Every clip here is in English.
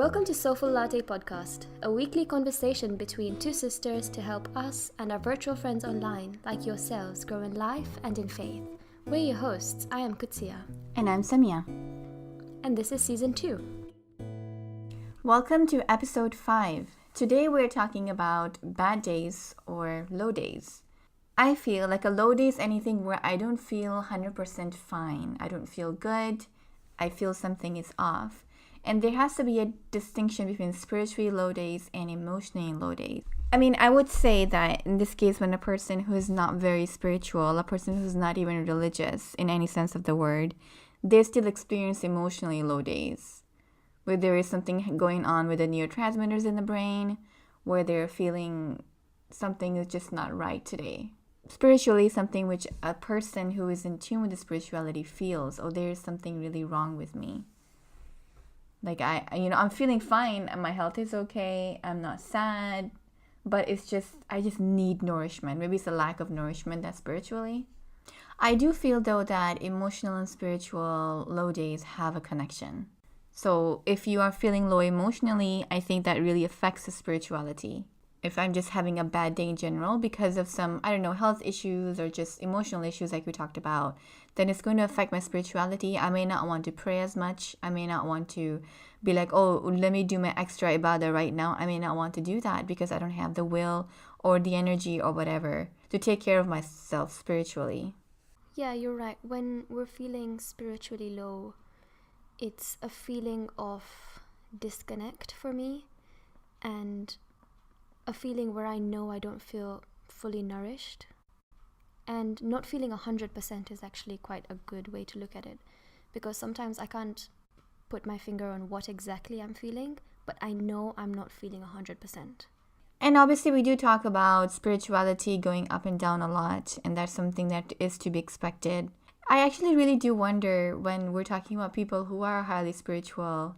Welcome to Soulful Latte podcast, a weekly conversation between two sisters to help us and our virtual friends online, like yourselves, grow in life and in faith. We're your hosts. I am Qudsiyah. And I'm Samia. And this is season 2. Welcome to episode 5. Today we're talking about bad days or low days. I feel like a low day is anything where I don't feel 100% fine. I don't feel good. I feel something is off. And there has to be a distinction between spiritually low days and emotionally low days. I would say that in this case, when a person who is not very spiritual, a person who's not even religious in any sense of the word, they still experience emotionally low days, where there is something going on with the neurotransmitters in the brain, where they're feeling something is just not right today. Spiritually, something which a person who is in tune with the spirituality feels, oh, there is something really wrong with me. Like I'm feeling fine and my health is okay. I'm not sad, but I just need nourishment. Maybe it's a lack of nourishment that's spiritually. I do feel though that emotional and spiritual low days have a connection. So if you are feeling low emotionally, I think that really affects the spirituality. If I'm just having a bad day in general because of some, health issues or just emotional issues like we talked about, then it's going to affect my spirituality. I may not want to pray as much. I may not want to be like, oh, let me do my extra ibadah right now. I may not want to do that because I don't have the will or the energy or whatever to take care of myself spiritually. Yeah, you're right. When we're feeling spiritually low, it's a feeling of disconnect for me and a feeling where I know I don't feel fully nourished. And not feeling 100% is actually quite a good way to look at it, because sometimes I can't put my finger on what exactly I'm feeling, but I know I'm not feeling 100%. And obviously we do talk about spirituality going up and down a lot, and that's something that is to be expected. I actually really do wonder when we're talking about people who are highly spiritual,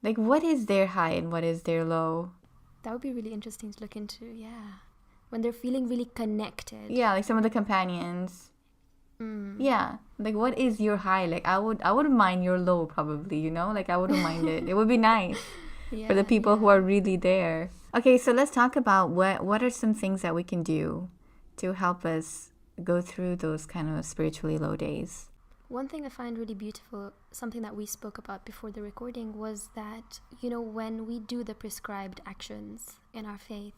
like what is their high and what is their low? That would be really interesting to look into, yeah. When they're feeling really connected. Yeah, like some of the companions. Yeah, like what is your high? Like I wouldn't mind your low probably, like I wouldn't mind it. It would be nice for the people who are really there. Okay, so let's talk about what are some things that we can do to help us go through those kind of spiritually low days. One thing I find really beautiful, something that we spoke about before the recording, was that, when we do the prescribed actions in our faith,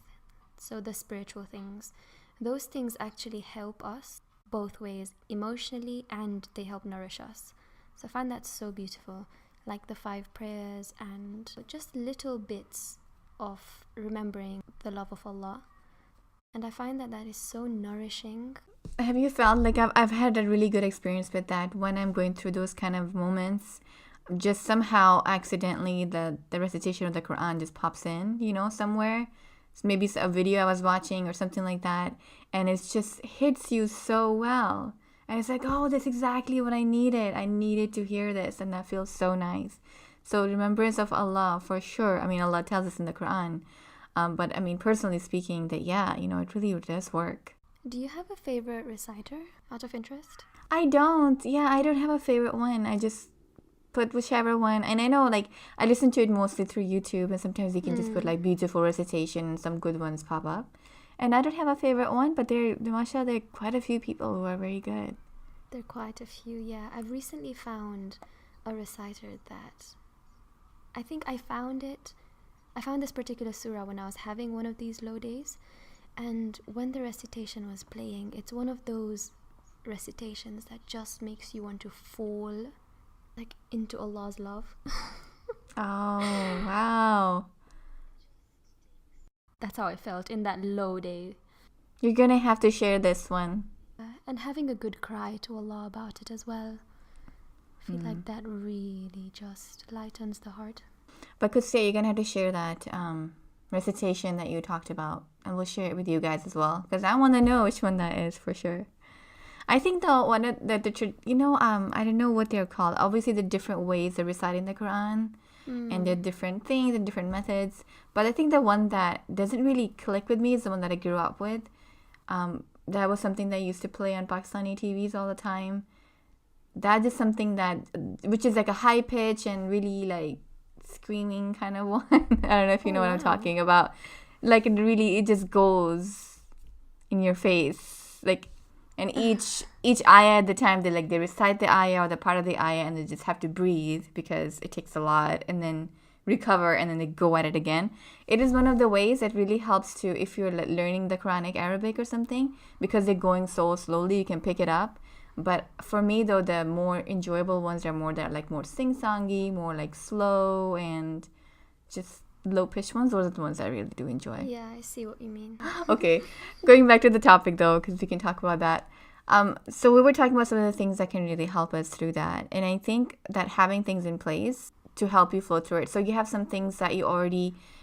so the spiritual things, those things actually help us both ways, emotionally, and they help nourish us. So I find that so beautiful, like the 5 prayers and just little bits of remembering the love of Allah. And I find that is so nourishing. Have you felt like I've had a really good experience with that when I'm going through those kind of moments? Just somehow accidentally the recitation of the Quran just pops in, somewhere. Maybe it's a video I was watching or something like that. And it just hits you so well. And it's like, oh, that's exactly what I needed. I needed to hear this. And that feels so nice. So remembrance of Allah, for sure. Allah tells us in the Quran. But personally speaking, that, it really does work. Do you have a favorite reciter out of interest? I don't. Yeah, I don't have a favorite one. I just put whichever one. And I know, I listen to it mostly through YouTube. And sometimes you can just put, beautiful recitation and some good ones pop up. And I don't have a favorite one, but mashallah, there are quite a few people who are very good. There are quite a few, yeah. I've recently found a reciter that I think I found this particular surah when I was having one of these low days. And when the recitation was playing, it's one of those recitations that just makes you want to fall into Allah's love. Oh, wow. That's how I felt in that low day. You're gonna have to share this one. And having a good cry to Allah about it as well. I feel like that really just lightens the heart. But Qudsiyah, you're gonna have to share that recitation that you talked about, and we'll share it with you guys as well, because I want to know which one that is for sure. I think though one of I don't know what they're called. Obviously, the different ways of reciting the Quran, and the different things and different methods. But I think the one that doesn't really click with me is the one that I grew up with. That was something that used to play on Pakistani TVs all the time. That is something which is like a high pitch and really screaming kind of one. I don't know if you know what I'm wow. talking about. Like it just goes in your face. Like, and each ayah at the time, they recite the ayah or the part of the ayah, and they just have to breathe because it takes a lot, and then recover, and then they go at it again. It is one of the ways that really helps to, if you're learning the Quranic Arabic or something, because they're going so slowly, you can pick it up. But for me though, the more enjoyable ones are more sing-songy, more like slow and just low-pitched ones. Those are the ones I really do enjoy. Yeah, I see what you mean. Okay, going back to the topic though, because we can talk about that. So we were talking about some of the things that can really help us through that. And I think that having things in place to help you flow through it. So you have some things that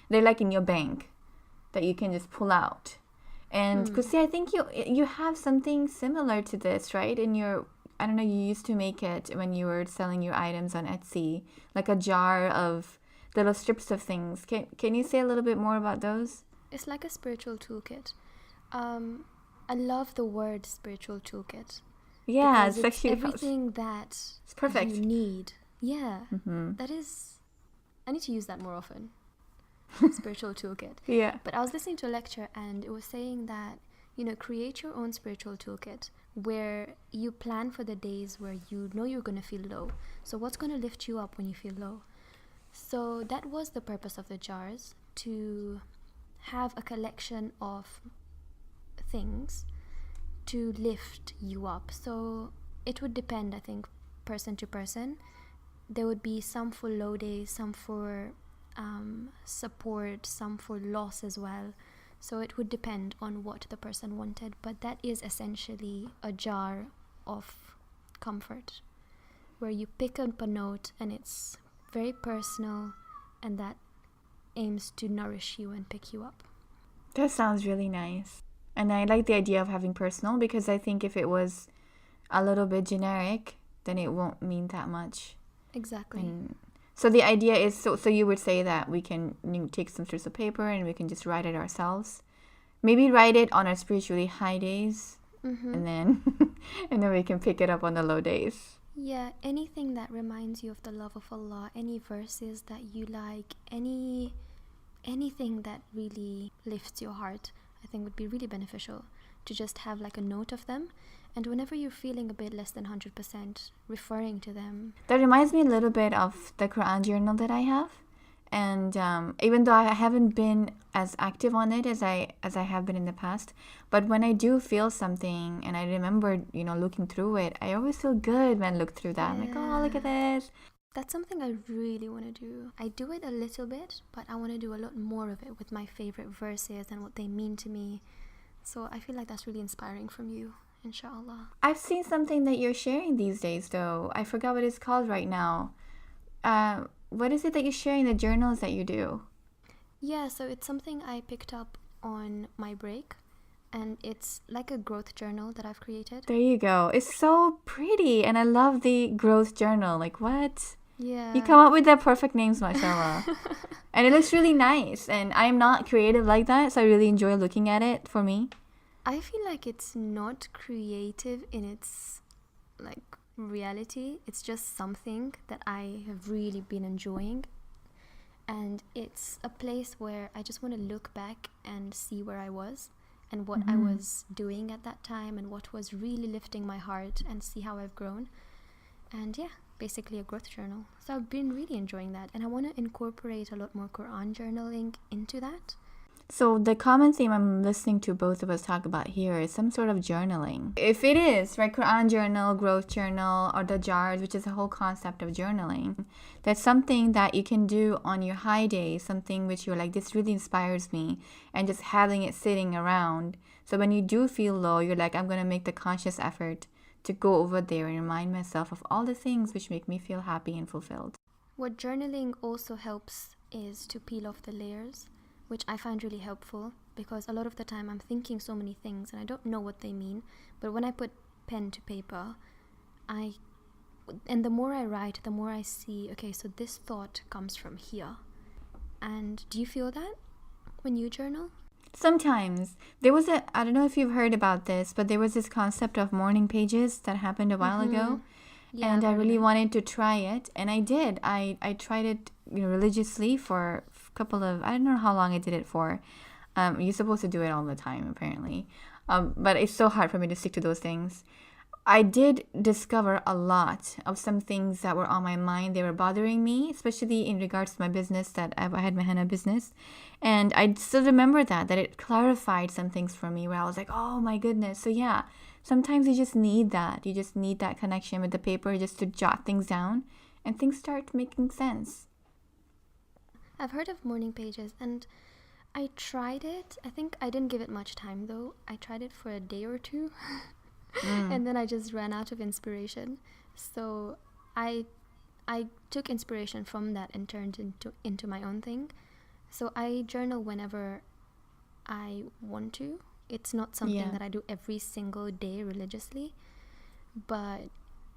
they're like in your bank that you can just pull out. And Qudsiyah, I think you have something similar to this, right? I don't know, you used to make it when you were selling your items on Etsy, like a jar of little strips of things. Can you say a little bit more about those? It's like a spiritual toolkit. I love the word spiritual toolkit. Yeah, it's actually everything that it's perfect. You need. Yeah, that is. I need to use that more often. Spiritual toolkit. Yeah. But I was listening to a lecture, and it was saying that, create your own spiritual toolkit where you plan for the days where you know you're going to feel low. So what's going to lift you up when you feel low? So that was the purpose of the jars, to have a collection of things to lift you up. So it would depend, I think, person to person. There would be some for low days, some for support, some for loss as well. So it would depend on what the person wanted, but that is essentially a jar of comfort where you pick up a note and it's very personal, and that aims to nourish you and pick you up. That sounds really nice. And I like the idea of having personal, because I think if it was a little bit generic, then it won't mean that much. Exactly. And so the idea is, so you would say that we can take some strips of paper and we can just write it ourselves. Maybe write it on our spiritually high days, and then we can pick it up on the low days. Yeah, anything that reminds you of the love of Allah, any verses that you like, anything that really lifts your heart, I think would be really beneficial to just have like a note of them. And whenever you're feeling a bit less than 100%, referring to them. That reminds me a little bit of the Quran journal that I have. And even though I haven't been as active on it as I have been in the past, but when I do feel something and I remember, looking through it, I always feel good when I look through that. I'm like, oh, look at this. That's something I really want to do. I do it a little bit, but I want to do a lot more of it with my favorite verses and what they mean to me. So I feel like that's really inspiring from you, inshallah. I've seen something that you're sharing these days, though. I forgot what it's called right now. What is it that you're sharing, the journals that you do? Yeah, so it's something I picked up on my break, and it's like a growth journal that I've created. There you go. It's so pretty, and I love the growth journal. Like, what? Yeah. You come up with the perfect names, mashallah. And it looks really nice, and I'm not creative like that, so I really enjoy looking at it for me. I feel like it's not creative in its, reality. It's just something that I have really been enjoying, and it's a place where I just want to look back and see where I was and what I was doing at that time and what was really lifting my heart, and see how I've grown. And yeah, basically a growth journal. So I've been really enjoying that, and I want to incorporate a lot more Quran journaling into that. So the common theme I'm listening to both of us talk about here is some sort of journaling. If it is, right, Quran journal, growth journal, or the jars, which is the whole concept of journaling, that's something that you can do on your high days, something which you're like, this really inspires me, and just having it sitting around. So when you do feel low, you're like, I'm going to make the conscious effort to go over there and remind myself of all the things which make me feel happy and fulfilled. What journaling also helps is to peel off the layers, which I find really helpful, because a lot of the time I'm thinking so many things and I don't know what they mean. But when I put pen to paper, and the more I write, the more I see, okay, so this thought comes from here. And do you feel that when you journal? Sometimes. There was I don't know if you've heard about this, but there was this concept of morning pages that happened a while ago. Yeah, and I've I heard of really it. wanted to try it, and I did. I tried it, religiously for a couple of, I don't know how long I did it for. You're supposed to do it all the time, apparently. But it's so hard for me to stick to those things. I did discover a lot of some things that were on my mind. They were bothering me, especially in regards to my business that I had my henna business. And I still remember that it clarified some things for me where I was like, oh my goodness. So yeah, sometimes you just need that. You just need that connection with the paper just to jot things down and things start making sense. I've heard of morning pages, and I tried it. I think I didn't give it much time though. I tried it for a day or two and then I just ran out of inspiration. So I I took inspiration from that and turned into my own thing. So I journal whenever I want to. It's not something Yeah. that I do every single day religiously, but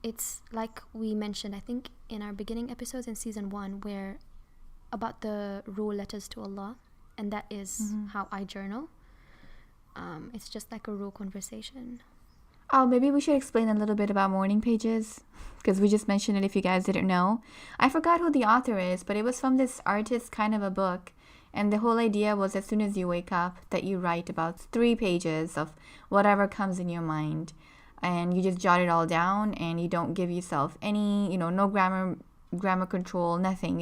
it's like we mentioned, I think, in our beginning episodes in season 1, where about the rule letters to Allah, and that is how I journal. It's just like a real conversation. Oh, maybe we should explain a little bit about morning pages because we just mentioned it if you guys didn't know. I forgot who the author is, but it was from this artist kind of a book. And the whole idea was as soon as you wake up that you write about 3 pages of whatever comes in your mind. And you just jot it all down and you don't give yourself any, no grammar control, nothing.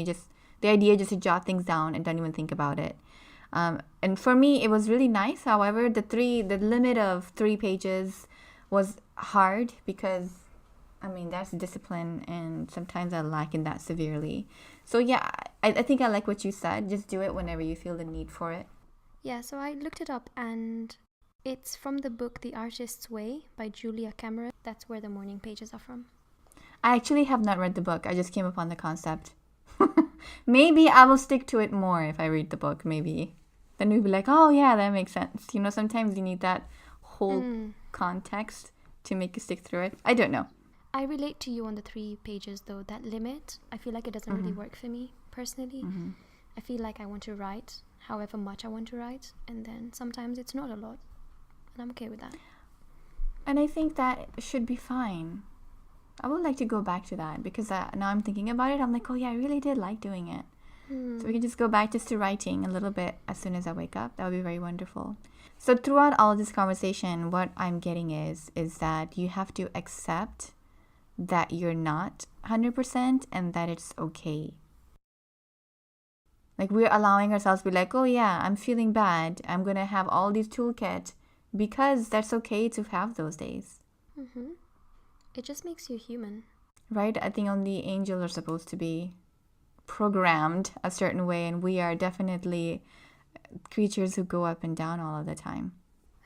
The idea just to jot things down and don't even think about it. And for me, it was really nice. However, the limit of 3 pages was hard because, that's discipline, and sometimes I lack in that severely. So yeah, I think I like what you said. Just do it whenever you feel the need for it. Yeah, so I looked it up, and it's from the book The Artist's Way by Julia Cameron. That's where the morning pages are from. I actually have not read the book. I just came upon the concept. Maybe I will stick to it more if I read the book, maybe. Then we'll be like, oh yeah, that makes sense. Sometimes you need that whole context to make you stick through it. I don't know. I relate to you on the 3 pages though. That limit, I feel like it doesn't really work for me personally. I feel like I want to write however much I want to write, and then sometimes it's not a lot, and I'm okay with that. And I think that should be fine. I would like to go back to that because now I'm thinking about it. I'm like, oh yeah, I really did like doing it. So we can just go back just to writing a little bit as soon as I wake up. That would be very wonderful. So throughout all of this conversation, what I'm getting is that you have to accept that you're not 100% and that it's okay. Like we're allowing ourselves to be like, oh yeah, I'm feeling bad. I'm going to have all these toolkit because that's okay to have those days. It just makes you human. Right? I think only angels are supposed to be programmed a certain way, and we are definitely creatures who go up and down all of the time.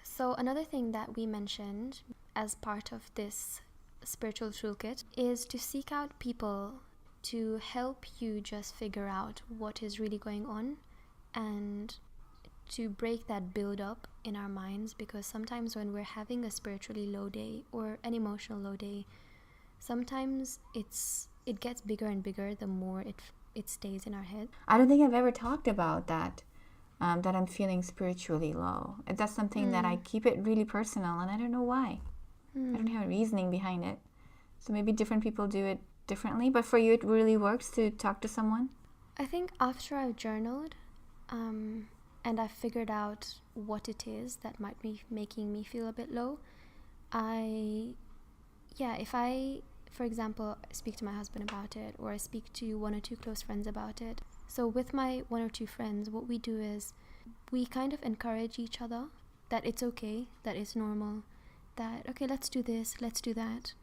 So another thing that we mentioned as part of this spiritual toolkit is to seek out people to help you just figure out what is really going on and to break that build up in our minds, because sometimes when we're having a spiritually low day or an emotional low day, sometimes it gets bigger and bigger the more it stays in our head. I don't think I've ever talked about that I'm feeling spiritually low. That's something that I keep it really personal, and I don't know why. I don't have a reasoning behind it. So maybe different people do it differently, but for you it really works to talk to someone? I think after I've journaled and I've figured out what it is that might be making me feel a bit low, if I, for example, speak to my husband about it, or I speak to 1 or 2 close friends about it. So with my 1 or 2 friends, what we do is we kind of encourage each other that it's okay, that it's normal, that, okay, let's do this, let's do that.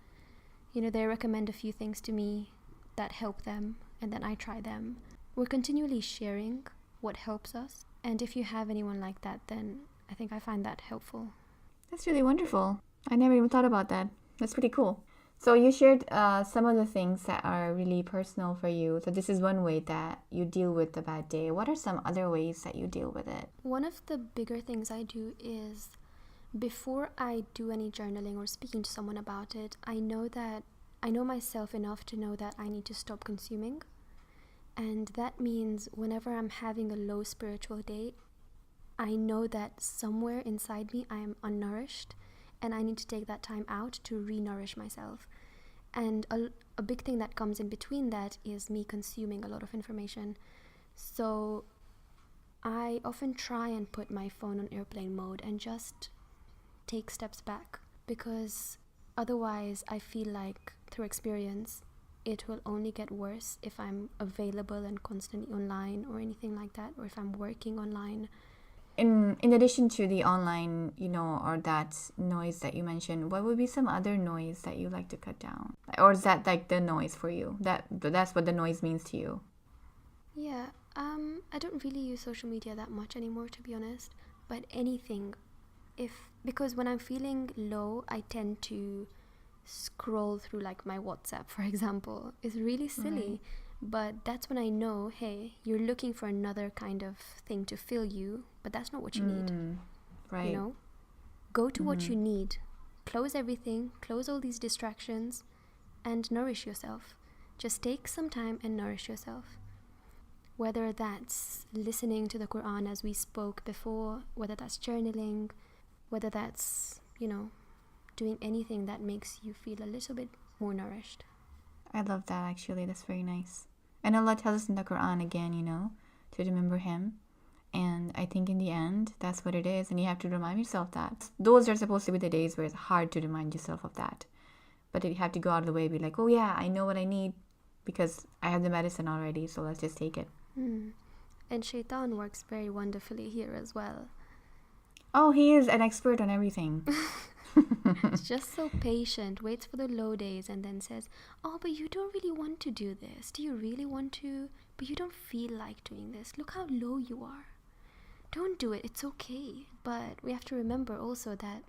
They recommend a few things to me that help them, and then I try them. We're continually sharing what helps us. And if you have anyone like that, then I think I find that helpful. That's really wonderful. I never even thought about that. That's pretty cool. So you shared some of the things that are really personal for you. So this is one way that you deal with the bad day. What are some other ways that you deal with it? One of the bigger things I do is, before I do any journaling or speaking to someone about it, I know myself enough to know that I need to stop consuming. And that means whenever I'm having a low spiritual day, I know that somewhere inside me I am unnourished, and I need to take that time out to re-nourish myself. And a big thing that comes in between that is me consuming a lot of information. So I often try and put my phone on airplane mode and just take steps back, because otherwise I feel like through experience it will only get worse if I'm available and constantly online or anything like that, or if I'm working online. In addition to the online, or that noise that you mentioned, what would be some other noise that you like to cut down? Or is that like the noise for you? That's what the noise means to you? Yeah, I don't really use social media that much anymore, to be honest. But anything, because when I'm feeling low, I tend to scroll through like my WhatsApp, for example. It's really silly, but that's when I know, hey, you're looking for another kind of thing to fill you, but that's not what you need. Right. Go to what you need. Close everything, close all these distractions, and nourish yourself. Just take some time and nourish yourself. Whether that's listening to the Quran as we spoke before, whether that's journaling, whether that's, doing anything that makes you feel a little bit more nourished. I love that, actually. That's very nice. And Allah tells us in the Quran again, to remember Him. And I think in the end, that's what it is. And you have to remind yourself that. Those are supposed to be the days where it's hard to remind yourself of that. But you have to go out of the way, be like, oh yeah, I know what I need because I have the medicine already, so let's just take it. And Shaitan works very wonderfully here as well. Oh, he is an expert on everything. It's just so patient, waits for the low days and then says, oh, but you don't really want to do this. Do you really want to? But you don't feel like doing this. Look how low you are. Don't do it. It's okay. But we have to remember also that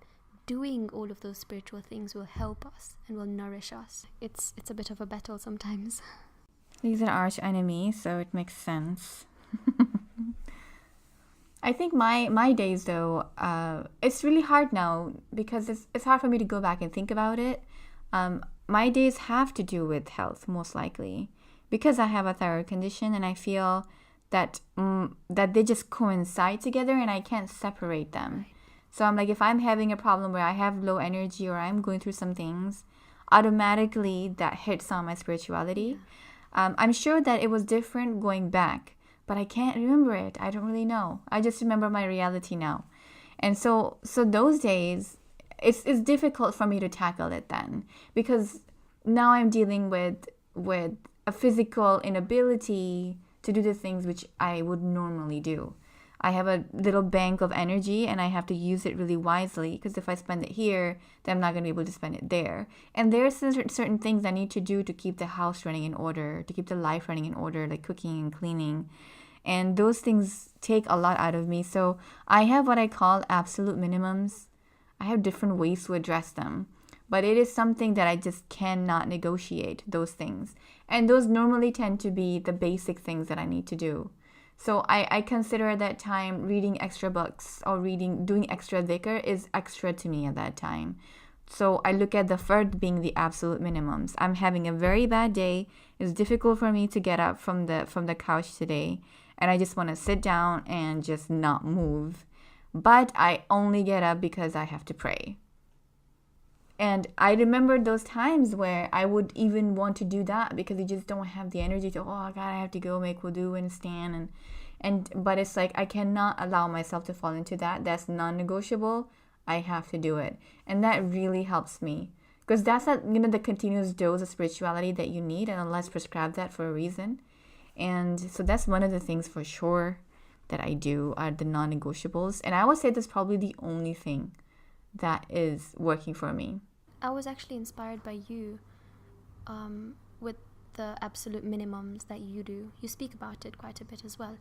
doing all of those spiritual things will help us and will nourish us. It's a bit of a battle sometimes. He's an arch enemy, so it makes sense. I think my days, though, it's really hard now because it's hard for me to go back and think about it. My days have to do with health, most likely, because I have a thyroid condition, and I feel that they just coincide together and I can't separate them. Right. So I'm like, if I'm having a problem where I have low energy or I'm going through some things, automatically that hits on my spirituality. Yeah. I'm sure that it was different going back, but I can't remember it. I don't really know. I just remember my reality now. And so those days, it's difficult for me to tackle it then, because now I'm dealing with a physical inability to do the things which I would normally do. I have a little bank of energy and I have to use it really wisely, because if I spend it here, then I'm not going to be able to spend it there. And there are certain things I need to do to keep the house running in order, to keep the life running in order, like cooking and cleaning. And those things take a lot out of me. So I have what I call absolute minimums. I have different ways to address them. But it is something that I just cannot negotiate, those things. And those normally tend to be the basic things that I need to do. So I consider that time reading extra books or doing extra dhikr is extra to me at that time. So I look at the fard being the absolute minimums. I'm having a very bad day. It's difficult for me to get up from the couch today. And I just want to sit down and just not move. But I only get up because I have to pray. And I remember those times where I would even want to do that because you just don't have the energy to, oh God, I have to go make wudu and stand. But it's like I cannot allow myself to fall into that. That's non-negotiable. I have to do it. And that really helps me. Because that's the continuous dose of spirituality that you need. And Allah's prescribed that for a reason. And so that's one of the things for sure that I do are the non-negotiables. And I would say that's probably the only thing that is working for me. I was actually inspired by you with the absolute minimums that you do. You speak about it quite a bit as well.